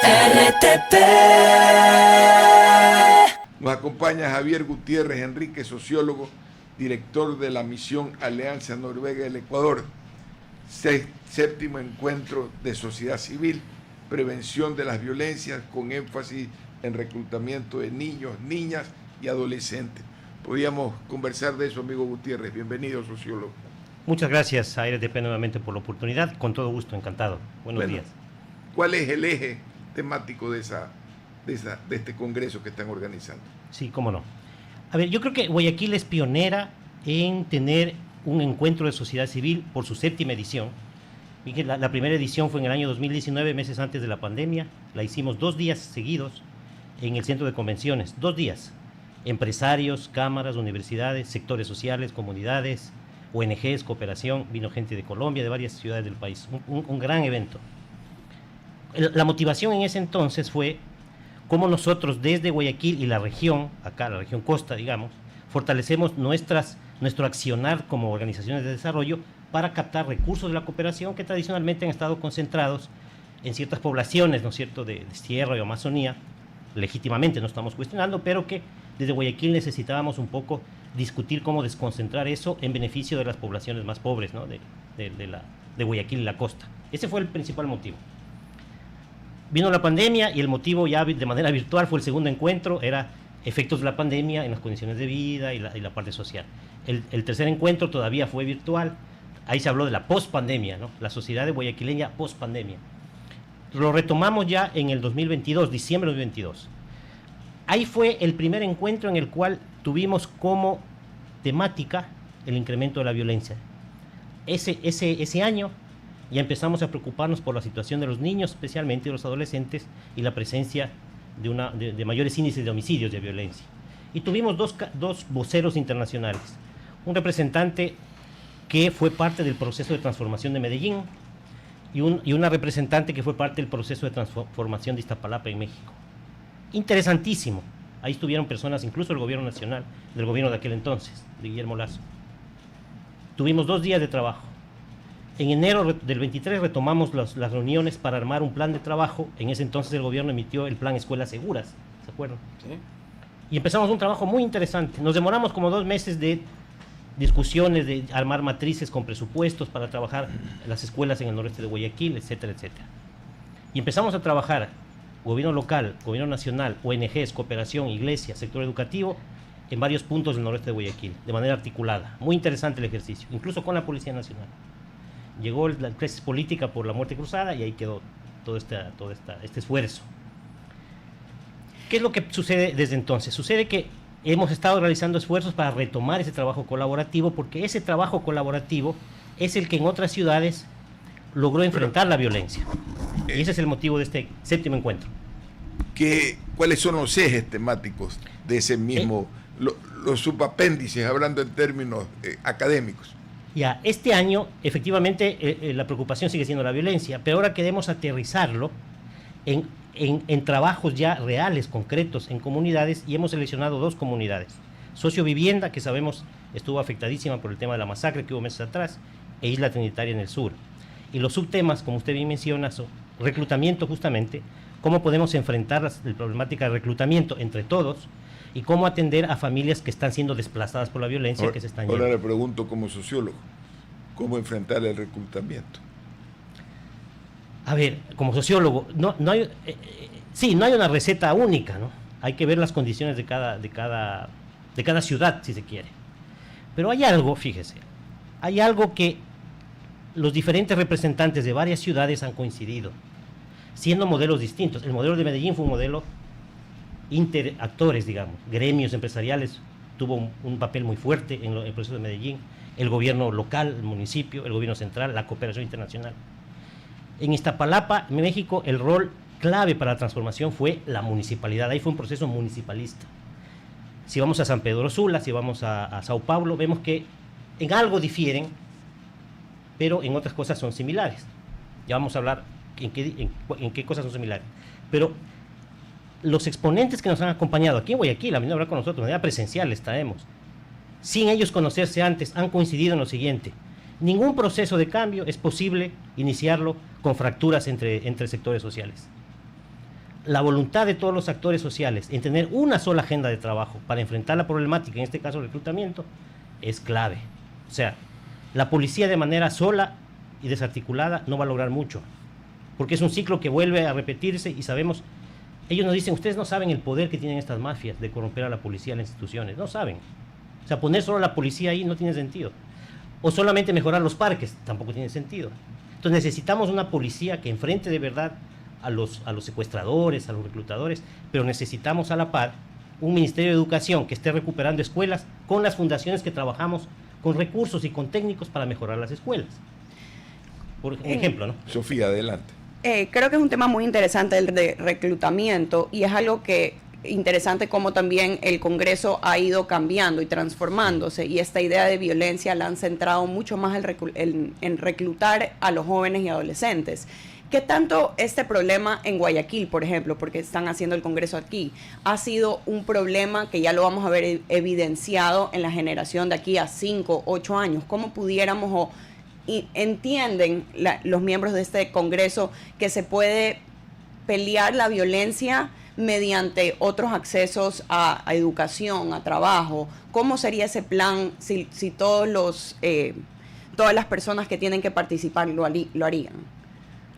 RTP. Nos acompaña Javier Gutiérrez Enrique, sociólogo, director de la misión Alianza Noruega del Ecuador. Séptimo encuentro de sociedad civil, prevención de las violencias, con énfasis en reclutamiento de niños, niñas y adolescentes. Podíamos conversar de eso, amigo Gutiérrez. Bienvenido, sociólogo. Muchas gracias a RTP nuevamente por la oportunidad. Con todo gusto, encantado. Buenos días. ¿Cuál es el eje temático de este congreso que están organizando? Sí, cómo no. A ver, yo creo que Guayaquil es pionera en tener un encuentro de sociedad civil por su séptima edición. La primera edición fue en el año 2019, meses antes de la pandemia. La hicimos 2 días seguidos en el centro de convenciones. 2 días. Empresarios, cámaras, universidades, sectores sociales, comunidades, ONGs, cooperación. Vino gente de Colombia, de varias ciudades del país. Un gran evento. La motivación en ese entonces fue cómo nosotros desde Guayaquil y la región, acá la región costa, digamos, fortalecemos nuestro accionar como organizaciones de desarrollo para captar recursos de la cooperación que tradicionalmente han estado concentrados en ciertas poblaciones, ¿no es cierto?, de Sierra y Amazonía, legítimamente no estamos cuestionando, pero que desde Guayaquil necesitábamos un poco discutir cómo desconcentrar eso en beneficio de las poblaciones más pobres, ¿no?, de Guayaquil y la costa. Ese fue el principal motivo. Vino la pandemia y el motivo ya de manera virtual fue el segundo encuentro, era efectos de la pandemia en las condiciones de vida y la parte social. El tercer encuentro todavía fue virtual, ahí se habló de la post-pandemia, ¿no?, la sociedad de guayaquileña post-pandemia. Lo retomamos ya en el 2022, diciembre de 2022. Ahí fue el primer encuentro en el cual tuvimos como temática el incremento de la violencia. Ese año ya empezamos a preocuparnos por la situación de los niños, especialmente de los adolescentes, y la presencia de mayores índices de homicidios, de violencia. Y tuvimos dos voceros internacionales. Un representante que fue parte del proceso de transformación de Medellín y una representante que fue parte del proceso de transformación de Iztapalapa en México. Interesantísimo. Ahí estuvieron personas, incluso del gobierno nacional, del gobierno de aquel entonces, de Guillermo Lasso. Tuvimos 2 días de trabajo. En enero del 23 retomamos las reuniones para armar un plan de trabajo. En ese entonces el gobierno emitió el plan Escuelas Seguras, ¿se acuerdan? Sí. Y empezamos un trabajo muy interesante. Nos demoramos como 2 meses de discusiones, de armar matrices con presupuestos para trabajar en las escuelas en el noreste de Guayaquil, etcétera, etcétera. Y empezamos a trabajar, gobierno local, gobierno nacional, ONGs, cooperación, iglesia, sector educativo, en varios puntos del noreste de Guayaquil, de manera articulada. Muy interesante el ejercicio, incluso con la Policía Nacional. Llegó la crisis política por la muerte cruzada y ahí quedó todo este esfuerzo. ¿Qué es lo que sucede desde entonces? Sucede que hemos estado realizando esfuerzos para retomar ese trabajo colaborativo, porque ese trabajo colaborativo es el que en otras ciudades logró enfrentar la violencia. Y ese es el motivo de este séptimo encuentro. ¿Cuáles son los ejes temáticos de ese mismo, los subapéndices, hablando en términos académicos? Ya, este año, efectivamente, la preocupación sigue siendo la violencia, pero ahora queremos aterrizarlo en trabajos ya reales, concretos, en comunidades, y hemos seleccionado 2 comunidades. Sociovivienda, que sabemos estuvo afectadísima por el tema de la masacre que hubo meses atrás, e Isla Trinitaria en el sur. Y los subtemas, como usted bien menciona, son reclutamiento, justamente, cómo podemos enfrentar la problemática de reclutamiento entre todos, y cómo atender a familias que están siendo desplazadas por la violencia que se están llevando. Ahora le pregunto como sociólogo, ¿cómo enfrentar el reclutamiento? A ver, como sociólogo, no hay una receta única, ¿no? Hay que ver las condiciones de cada ciudad, si se quiere. Pero hay algo, fíjese, hay algo que los diferentes representantes de varias ciudades han coincidido, siendo modelos distintos. El modelo de Medellín fue un modelo interactores, digamos, gremios empresariales, tuvo un papel muy fuerte en el proceso de Medellín, el gobierno local, el municipio, el gobierno central, la cooperación internacional. En Iztapalapa, México, el rol clave para la transformación fue la municipalidad, ahí fue un proceso municipalista. Si vamos a San Pedro Sula, si vamos a Sao Paulo, vemos que en algo difieren, pero en otras cosas son similares. Ya vamos a hablar en qué cosas son similares. Pero los exponentes que nos han acompañado aquí en Guayaquil, a mí no hablar con nosotros, de manera presencial les traemos, sin ellos conocerse antes, han coincidido en lo siguiente: ningún proceso de cambio es posible iniciarlo con fracturas entre sectores sociales. la voluntad de todos los actores sociales en tener una sola agenda de trabajo para enfrentar la problemática, en este caso el reclutamiento, es clave. O sea, la policía de manera sola y desarticulada no va a lograr mucho, porque es un ciclo que vuelve a repetirse y sabemos, ellos nos dicen, ustedes no saben el poder que tienen estas mafias de corromper a la policía, a las instituciones, no saben. O sea, poner solo a la policía ahí no tiene sentido. O solamente mejorar los parques, tampoco tiene sentido. Entonces necesitamos una policía que enfrente de verdad a los secuestradores, a los reclutadores, pero necesitamos a la par un Ministerio de Educación que esté recuperando escuelas con las fundaciones que trabajamos con recursos y con técnicos para mejorar las escuelas. Por ejemplo, ¿no? Sofía, adelante. Creo que es un tema muy interesante el de reclutamiento y es algo que interesante como también el Congreso ha ido cambiando y transformándose, y esta idea de violencia la han centrado mucho más en reclutar a los jóvenes y adolescentes. ¿Qué tanto este problema en Guayaquil, por ejemplo, porque están haciendo el Congreso aquí, ha sido un problema que ya lo vamos a ver evidenciado en la generación de aquí a 5, 8 años? ¿Cómo pudiéramos y entienden los miembros de este Congreso que se puede pelear la violencia mediante otros accesos a educación, a trabajo? ¿Cómo sería ese plan si todas las personas que tienen que participar lo harían?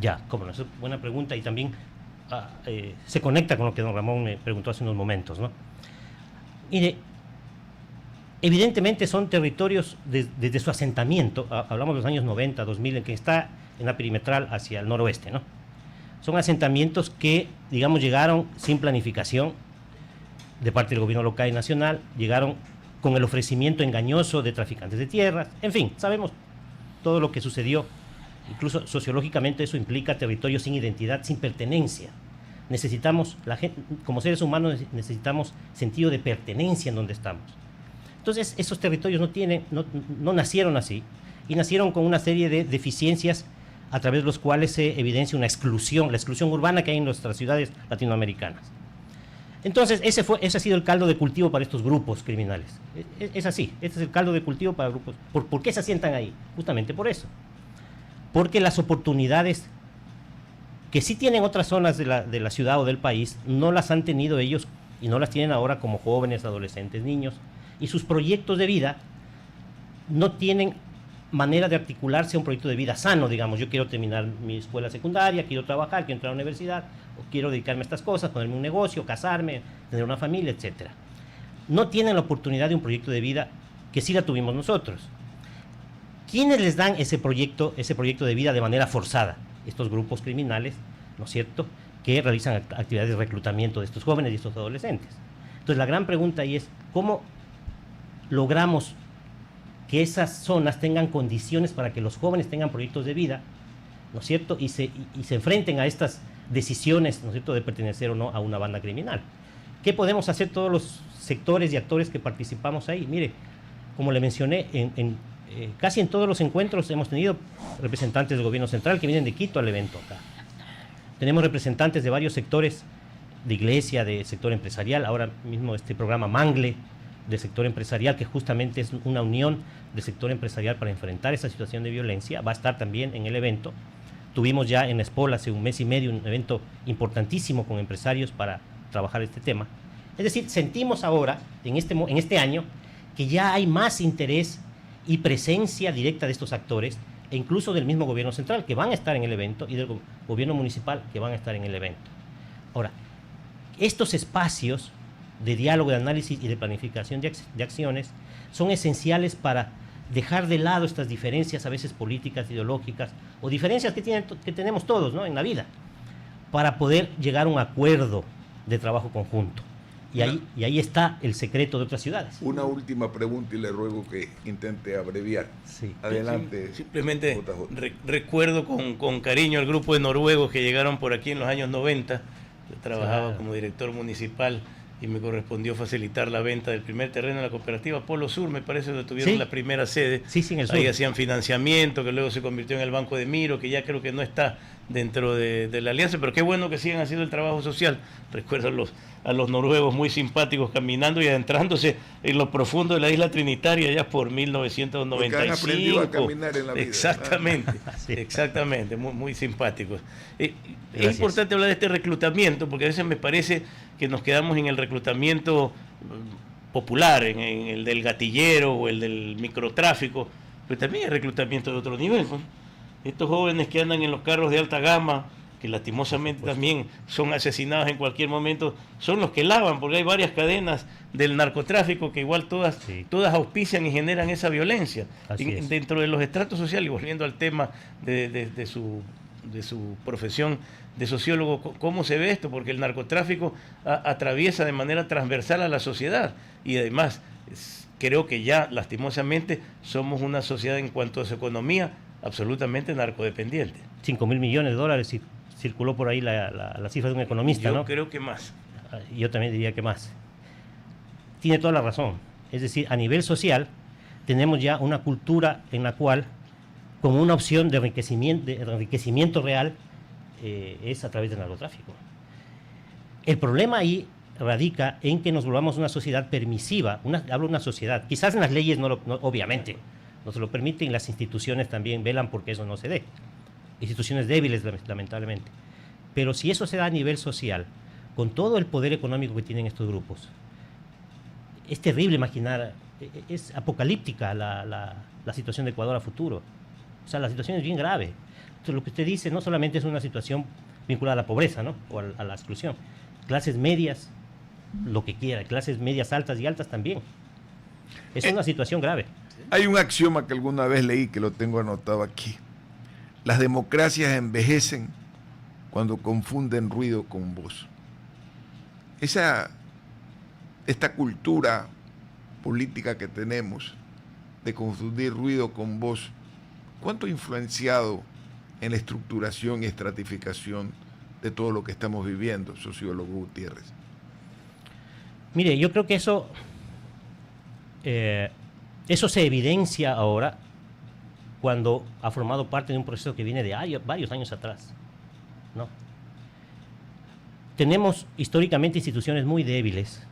Ya, como no, es una buena pregunta y también se conecta con lo que don Ramón me preguntó hace unos momentos, ¿no? Mire, evidentemente son territorios desde su asentamiento, hablamos de los años 90, 2000, en que está en la perimetral hacia el noroeste, ¿no? Son asentamientos que, digamos, llegaron sin planificación de parte del gobierno local y nacional, llegaron con el ofrecimiento engañoso de traficantes de tierras, en fin, sabemos todo lo que sucedió. Incluso sociológicamente eso implica territorios sin identidad, sin pertenencia. Necesitamos, como seres humanos, necesitamos sentido de pertenencia en donde estamos. Entonces, esos territorios no nacieron así, y nacieron con una serie de deficiencias a través de los cuales se evidencia una exclusión, la exclusión urbana que hay en nuestras ciudades latinoamericanas. Entonces, ese ha sido el caldo de cultivo para estos grupos criminales. Es así, este es el caldo de cultivo para grupos. ¿Por qué se asientan ahí? Justamente por eso. Porque las oportunidades que sí tienen otras zonas de la ciudad o del país, no las han tenido ellos y no las tienen ahora como jóvenes, adolescentes, niños, y sus proyectos de vida no tienen manera de articularse a un proyecto de vida sano, digamos. Yo quiero terminar mi escuela secundaria, quiero trabajar, quiero entrar a la universidad, o quiero dedicarme a estas cosas, ponerme un negocio, casarme, tener una familia, etc. No tienen la oportunidad de un proyecto de vida que sí la tuvimos nosotros. ¿Quiénes les dan ese proyecto de vida de manera forzada? Estos grupos criminales, ¿no es cierto?, que realizan actividades de reclutamiento de estos jóvenes y estos adolescentes. Entonces, la gran pregunta ahí es, ¿cómo logramos que esas zonas tengan condiciones para que los jóvenes tengan proyectos de vida, ¿no es cierto?, y se enfrenten a estas decisiones, ¿no es cierto?, de pertenecer o no a una banda criminal? ¿Qué podemos hacer todos los sectores y actores que participamos ahí? Mire, como le mencioné, casi en todos los encuentros hemos tenido representantes del gobierno central que vienen de Quito al evento acá. Tenemos representantes de varios sectores, de iglesia, de sector empresarial, ahora mismo este programa Mangle, del sector empresarial, que justamente es una unión del sector empresarial para enfrentar esa situación de violencia, va a estar también en el evento. Tuvimos ya en Espol hace un mes y medio un evento importantísimo con empresarios para trabajar este tema. Es decir, sentimos ahora, en este año, que ya hay más interés y presencia directa de estos actores, e incluso del mismo gobierno central, que van a estar en el evento, y del gobierno municipal, que van a estar en el evento. Ahora, estos espacios de diálogo, de análisis y de planificación de acciones son esenciales para dejar de lado estas diferencias, a veces políticas, ideológicas, o diferencias que tenemos todos, ¿no?, en la vida, para poder llegar a un acuerdo de trabajo conjunto. Y ahí está el secreto de otras ciudades. Una última pregunta y le ruego que intente abreviar. Sí. Adelante. Simplemente JJ. recuerdo con cariño al grupo de noruegos que llegaron por aquí en los años 90. Yo trabajaba como director municipal y me correspondió facilitar la venta del primer terreno de la cooperativa Polo Sur, me parece, donde tuvieron la primera sede. Sí, en el sur. Ahí hacían financiamiento, que luego se convirtió en el Banco de Miro, que ya creo que no está dentro de la alianza, pero qué bueno que sigan haciendo el trabajo social. Recuerdo a los noruegos muy simpáticos caminando y adentrándose en lo profundo de la isla Trinitaria ya por 1995. Porque han aprendido a caminar en la vida. Exactamente, Sí. exactamente, muy simpáticos. Es Gracias. importante hablar de este reclutamiento, porque a veces me parece que nos quedamos en el reclutamiento popular, en el del gatillero o el del microtráfico, pero también hay reclutamiento de otro nivel, ¿no? Estos jóvenes que andan en los carros de alta gama, que lastimosamente también son asesinados en cualquier momento, son los que lavan, porque hay varias cadenas del narcotráfico que igual todas auspician y generan esa violencia dentro de los estratos sociales. Y volviendo al tema de su profesión de sociólogo, ¿cómo se ve esto? Porque el narcotráfico atraviesa de manera transversal a la sociedad y además creo que ya lastimosamente somos una sociedad en cuanto a su economía absolutamente narcodependiente. 5.000 millones de dólares circuló por ahí la cifra de un economista, Yo ¿no? creo que más. Yo también diría que más. Tiene toda la razón. Es decir, a nivel social tenemos ya una cultura en la cual, como una opción de enriquecimiento real, es a través del narcotráfico. El problema ahí radica en que nos volvamos una sociedad permisiva. Hablo de una sociedad, quizás en las leyes obviamente no se lo permiten, las instituciones también velan porque eso no se dé. Instituciones débiles, lamentablemente. Pero si eso se da a nivel social, con todo el poder económico que tienen estos grupos, es terrible imaginar, es apocalíptica la situación de Ecuador a futuro. O sea, la situación es bien grave. Entonces, lo que usted dice no solamente es una situación vinculada a la pobreza, ¿no? O a la exclusión. Clases medias, lo que quiera, clases medias altas y altas también. Es una situación grave. Hay un axioma que alguna vez leí, que lo tengo anotado aquí. Las democracias envejecen cuando confunden ruido con voz. Esta cultura política que tenemos de confundir ruido con voz, ¿cuánto ha influenciado en la estructuración y estratificación de todo lo que estamos viviendo, sociólogo Gutiérrez? Mire, yo creo que eso se evidencia ahora cuando ha formado parte de un proceso que viene de varios años atrás, ¿no? Tenemos históricamente instituciones muy débiles,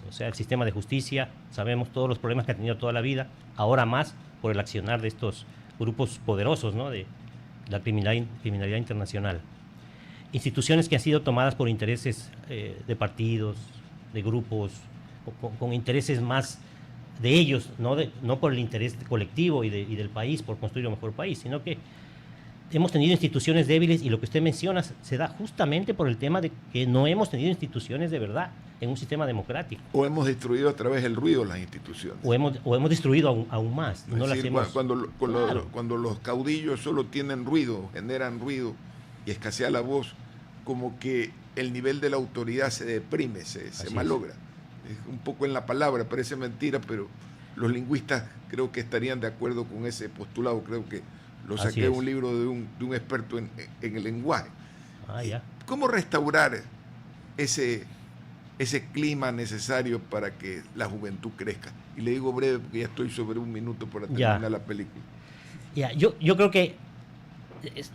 o sea, el sistema de justicia, sabemos todos los problemas que ha tenido toda la vida, ahora más por el accionar de estos grupos poderosos, ¿no? De la criminalidad internacional. Instituciones que han sido tomadas por intereses de partidos, de grupos, con intereses más de ellos, no por el interés colectivo y del país, por construir un mejor país, sino que hemos tenido instituciones débiles y lo que usted menciona se da justamente por el tema de que no hemos tenido instituciones de verdad en un sistema democrático. O hemos destruido a través del ruido las instituciones. O hemos destruido aún más. Es decir, cuando los caudillos solo tienen ruido, generan ruido y escasea la voz, como que el nivel de la autoridad se deprime, se malogra. Es un poco en la palabra, parece mentira, pero los lingüistas creo que estarían de acuerdo con ese postulado. Creo que lo saqué de un libro de un experto en el lenguaje. ¿Cómo restaurar ese clima necesario para que la juventud crezca? Y le digo breve porque ya estoy sobre un minuto para terminar la película. Yo creo que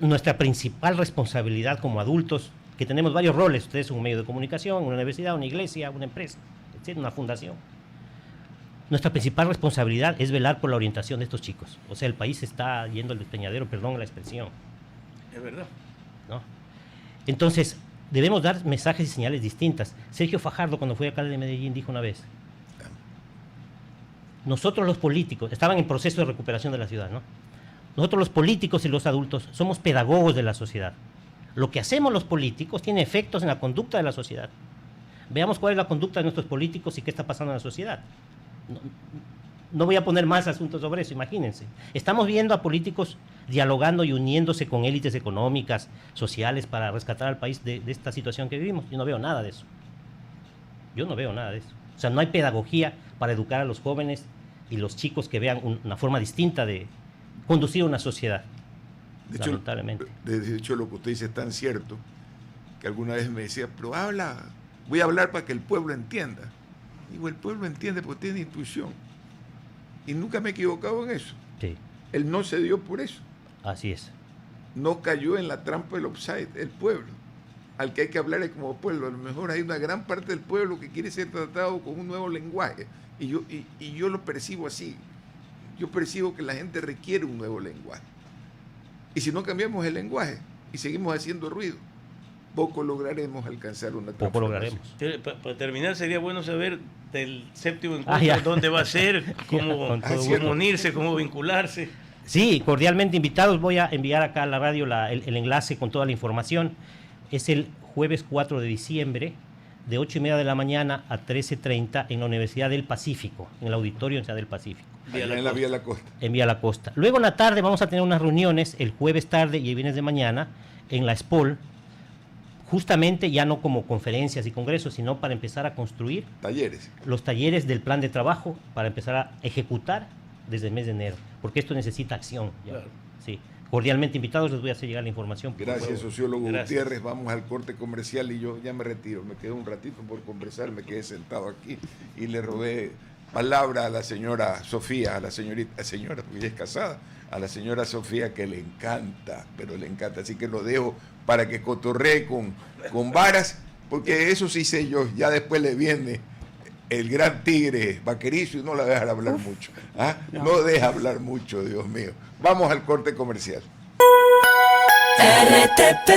nuestra principal responsabilidad como adultos, que tenemos varios roles, ustedes son un medio de comunicación, una universidad, una iglesia, una empresa, una fundación. Nuestra principal responsabilidad es velar por la orientación de estos chicos. O sea, el país está yendo al despeñadero, perdón la expresión. Es verdad. ¿No? Entonces, debemos dar mensajes y señales distintas. Sergio Fajardo, cuando fue alcalde de Medellín, dijo una vez: nosotros los políticos, estaban en proceso de recuperación de la ciudad, ¿no? Nosotros los políticos y los adultos somos pedagogos de la sociedad. Lo que hacemos los políticos tiene efectos en la conducta de la sociedad. Veamos cuál es la conducta de nuestros políticos y qué está pasando en la sociedad. No voy a poner más asuntos sobre eso, imagínense. Estamos viendo a políticos dialogando y uniéndose con élites económicas, sociales, para rescatar al país de esta situación que vivimos. Yo no veo nada de eso. O sea, no hay pedagogía para educar a los jóvenes y los chicos que vean una forma distinta de conducir una sociedad. Lamentablemente. De hecho, lo que usted dice es tan cierto que alguna vez me decía, pero voy a hablar para que el pueblo entienda. Digo, el pueblo entiende porque tiene intuición. Y nunca me he equivocado en eso. Sí. Él no se dio por eso. Así es. no cayó en la trampa del offside, el pueblo, al que hay que hablar como pueblo. A lo mejor hay una gran parte del pueblo que quiere ser tratado con un nuevo lenguaje, y yo lo percibo así. Yo percibo que la gente requiere un nuevo lenguaje. Y si no cambiamos el lenguaje y seguimos haciendo ruido, poco lograremos alcanzar una transformación. Poco lograremos. Para terminar, sería bueno saber del séptimo encuentro dónde va a ser, cómo unirse, cómo vincularse. Sí, cordialmente invitados. Voy a enviar acá a la radio el enlace con toda la información. Es el jueves 4 de diciembre, de 8:30 de la mañana a 13:30 en la Universidad del Pacífico, en el auditorio del Pacífico. En la Vía La Costa. En Vía La Costa. Luego en la tarde vamos a tener unas reuniones, el jueves tarde y el viernes de mañana, en la SPOL, justamente ya no como conferencias y congresos, sino para empezar a construir talleres. Los talleres del plan de trabajo, para empezar a ejecutar desde el mes de enero, porque esto necesita acción. Ya. Claro. Sí. Cordialmente invitados, les voy a hacer llegar la información. Gracias, sociólogo Gutiérrez. Vamos al corte comercial y yo ya me retiro. Me quedé un ratito por conversar, me quedé sentado aquí y le robé palabra a la señora Sofía, a la señora, porque ella es casada, a la señora Sofía, que le encanta, pero le encanta. Así que lo dejo para que cotorree con varas, porque eso sí sé yo. Ya después le viene el gran tigre vaquerizo y no la deja hablar mucho. ¿Ah? No deja hablar mucho, Dios mío. Vamos al corte comercial. RTP